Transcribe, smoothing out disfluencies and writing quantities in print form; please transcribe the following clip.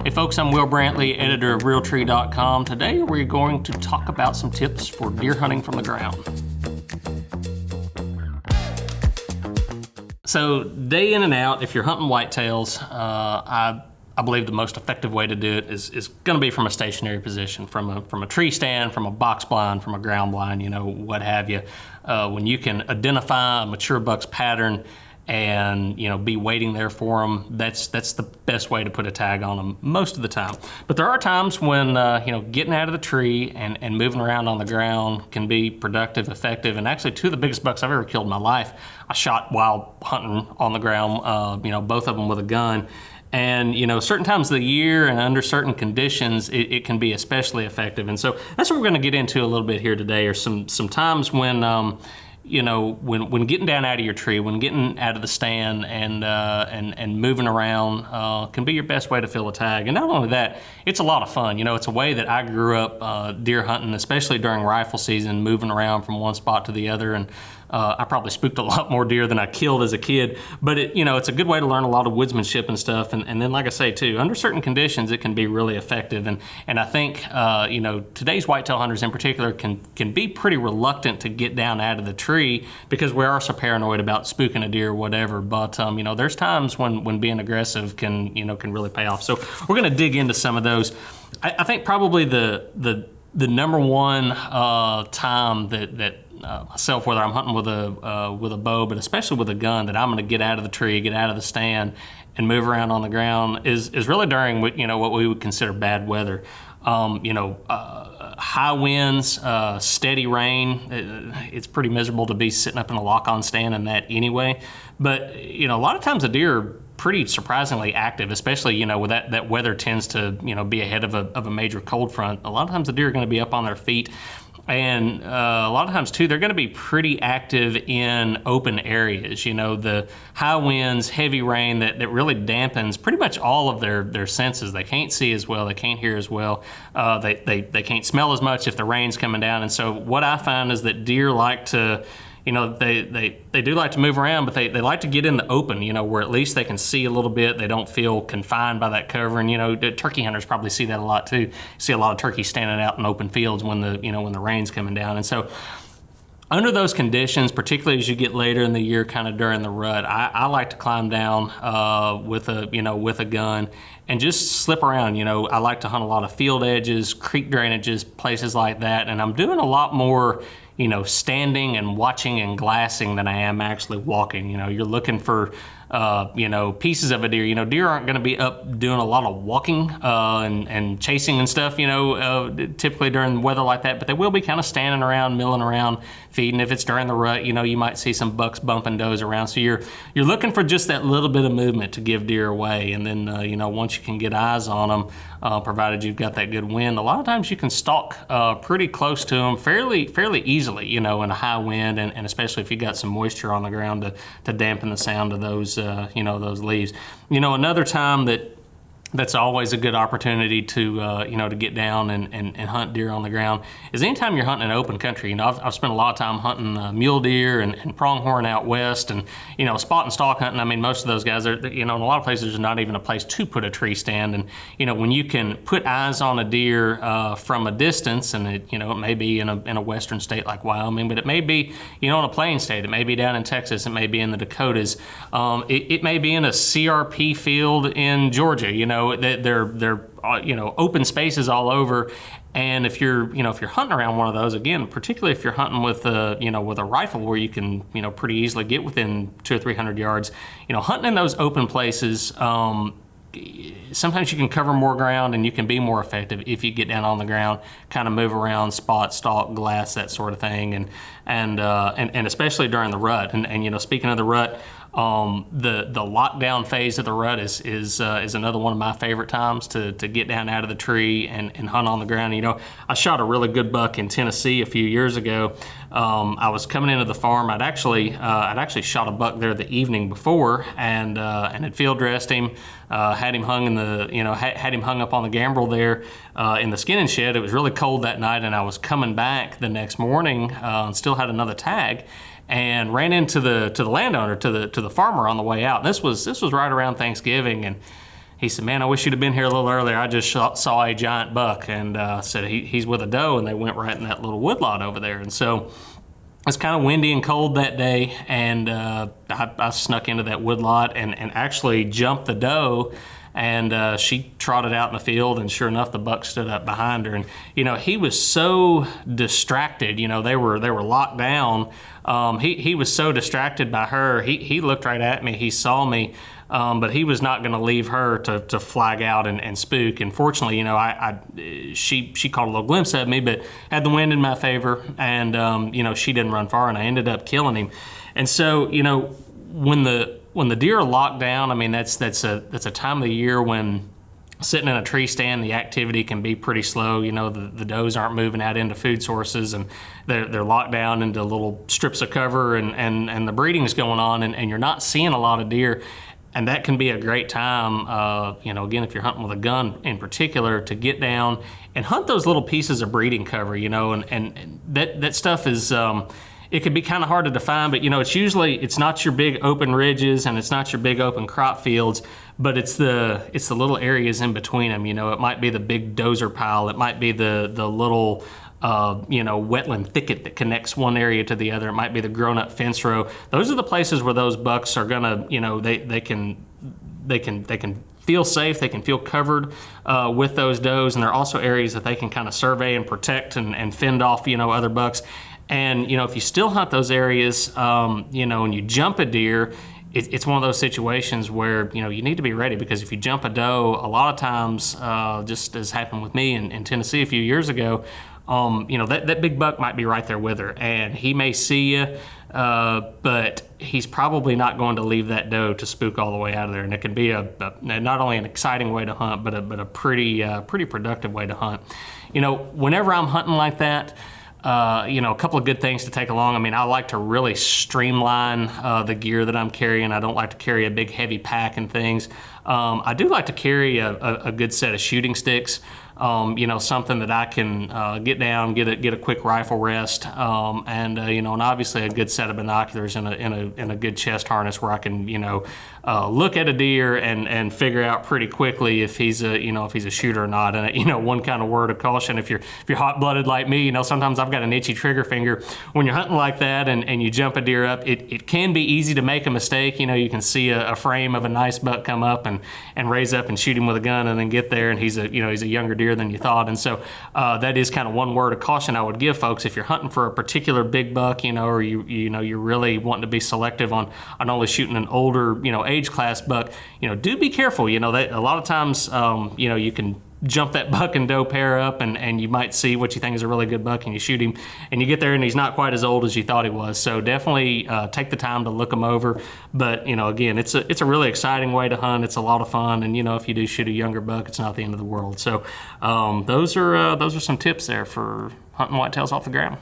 Hey folks, I'm Will Brantley, editor of Realtree.com. Today we're going to talk about some tips for deer hunting from the ground. So day in and out, if you're hunting whitetails, I believe the most effective way to do it is going to be from a stationary position, from a tree stand, from a box blind, from a ground blind, what have you. When you can identify a mature buck's pattern and be waiting there for them, that's the best way to put a tag on them most of the time. But there are times when getting out of the tree and moving around on the ground can be productive, effective, and actually two of the biggest bucks I've ever killed in my life I shot while hunting on the ground, both of them with a gun. And certain times of the year and under certain conditions, it can be especially effective. And so that's what we're going to get into a little bit here today, are some times when when getting down out of your tree, when getting out of the stand and moving around can be your best way to fill a tag. And not only that, it's a lot of fun. It's a way that I grew up deer hunting, especially during rifle season, moving around from one spot to the other. And I probably spooked a lot more deer than I killed as a kid, but it's a good way to learn a lot of woodsmanship and stuff. And then, like I say too, under certain conditions, it can be really effective. And I think today's whitetail hunters in particular can be pretty reluctant to get down out of the tree because we are so paranoid about spooking a deer or whatever. But there's times when being aggressive can really pay off. So we're going to dig into some of those. I think probably the number one time that myself, whether I'm hunting with a bow, but especially with a gun, that I'm going to get out of the tree, get out of the stand, and move around on the ground is really during what we would consider bad weather. High winds, steady rain. It's pretty miserable to be sitting up in a lock-on stand in that anyway. But a lot of times the deer are pretty surprisingly active, especially with that weather tends to be ahead of a major cold front. A lot of times the deer are going to be up on their feet. And a lot of times too, they're going to be pretty active in open areas. The high winds, heavy rain that really dampens pretty much all of their senses. They can't see as well, they can't hear as well, they can't smell as much if the rain's coming down. And so what I find is that deer like to, they do like to move around, but they like to get in the open, where at least they can see a little bit. They don't feel confined by that cover. And turkey hunters probably see that a lot too. You see a lot of turkeys standing out in open fields when the rain's coming down. And so under those conditions, particularly as you get later in the year, kind of during the rut, I like to climb down with a gun and just slip around. I like to hunt a lot of field edges, creek drainages, places like that. And I'm doing a lot more standing and watching and glassing than I am actually walking. You're looking for pieces of a deer. Deer aren't going to be up doing a lot of walking and chasing and stuff, typically during weather like that, but they will be kind of standing around, milling around, feeding. If it's during the rut, you might see some bucks bumping does around. So you're looking for just that little bit of movement to give deer away. And then, once you can get eyes on them, provided you've got that good wind, a lot of times you can stalk pretty close to them fairly easily, in a high wind, and especially if you got some moisture on the ground to dampen the sound of those leaves. Another time that's always a good opportunity to to get down and hunt deer on the ground is anytime you're hunting in open country. I've spent a lot of time hunting mule deer and pronghorn out west, and spot and stalk hunting. I mean, most of those guys are in a lot of places there's not even a place to put a tree stand, and when you can put eyes on a deer from a distance, and it may be in a western state like Wyoming, but it may be in a plain state, it may be down in Texas, it may be in the Dakotas, it may be in a CRP field in Georgia. That they're open spaces all over. And if you're hunting around one of those, again, particularly if you're hunting with a rifle where you can pretty easily get within 200 or 300 yards, hunting in those open places, sometimes you can cover more ground and you can be more effective if you get down on the ground, kind of move around, spot, stalk, glass, that sort of thing, and especially during the rut. And speaking of the rut, the lockdown phase of the rut is another one of my favorite times to get down out of the tree and hunt on the ground. I shot a really good buck in Tennessee a few years ago. I was coming into the farm. I'd actually shot a buck there the evening before and had field dressed him, had him hung had him hung up on the gambrel there in the skinning shed. It was really cold that night, and I was coming back the next morning and still had another tag, and ran into the landowner, to the farmer on the way out. And this was right around Thanksgiving, and he said, "Man, I wish you'd have been here a little earlier. I just saw a giant buck," and said he's with a doe, and they went right in that little woodlot over there. And so it's kind of windy and cold that day, and I snuck into that woodlot and actually jumped the doe, and she trotted out in the field, and sure enough, the buck stood up behind her. And he was so distracted. They were locked down. He was so distracted by her. He looked right at me. He saw me. But he was not going to leave her to flag out and spook. And fortunately, she caught a little glimpse of me, but had the wind in my favor, and she didn't run far, and I ended up killing him. And so, when the deer are locked down, I mean that's a time of the year when sitting in a tree stand, the activity can be pretty slow. The does aren't moving out into food sources, and they're locked down into little strips of cover, and the breeding's going on, and you're not seeing a lot of deer. And that can be a great time, again, if you're hunting with a gun in particular, to get down and hunt those little pieces of breeding cover, and that stuff is, it can be kind of hard to define, but it's not your big open ridges, and it's not your big open crop fields, but it's the little areas in between them. It might be the big dozer pile, it might be the little wetland thicket that connects one area to the other. It might be the grown-up fence row. Those are the places where those bucks are gonna, they can feel safe. They can feel covered with those does, and they're also areas that they can kind of survey and protect and fend off, other bucks. And if you still hunt those areas, and you jump a deer, it's one of those situations where you need to be ready, because if you jump a doe, a lot of times, just as happened with me in Tennessee a few years ago, that big buck might be right there with her, and he may see you, but he's probably not going to leave that doe to spook all the way out of there. And it can be not only an exciting way to hunt, but a pretty productive way to hunt. Whenever I'm hunting like that, a couple of good things to take along. I mean, I like to really streamline the gear that I'm carrying. I don't like to carry a big heavy pack and things. I do like to carry a good set of shooting sticks. Something that I can get down, get a quick rifle rest, and obviously a good set of binoculars in a good chest harness where I can look at a deer and figure out pretty quickly if he's a shooter or not. And one kind of word of caution: if you're hot-blooded like me, sometimes I've got an itchy trigger finger. When you're hunting like that and you jump a deer up, it can be easy to make a mistake. You can see a frame of a nice buck come up and raise up and shoot him with a gun, and then get there and he's a younger deer than you thought. And so that is kind of one word of caution I would give folks if you're hunting for a particular big buck, or you're really wanting to be selective on only shooting an older age class buck. Do be careful. That a lot of times you can jump that buck and doe pair up, and you might see what you think is a really good buck, and you shoot him, and you get there and he's not quite as old as you thought he was. So definitely take the time to look him over. But again, it's a really exciting way to hunt. It's a lot of fun, and if you do shoot a younger buck, it's not the end of the world. So those are some tips there for hunting whitetails off the ground.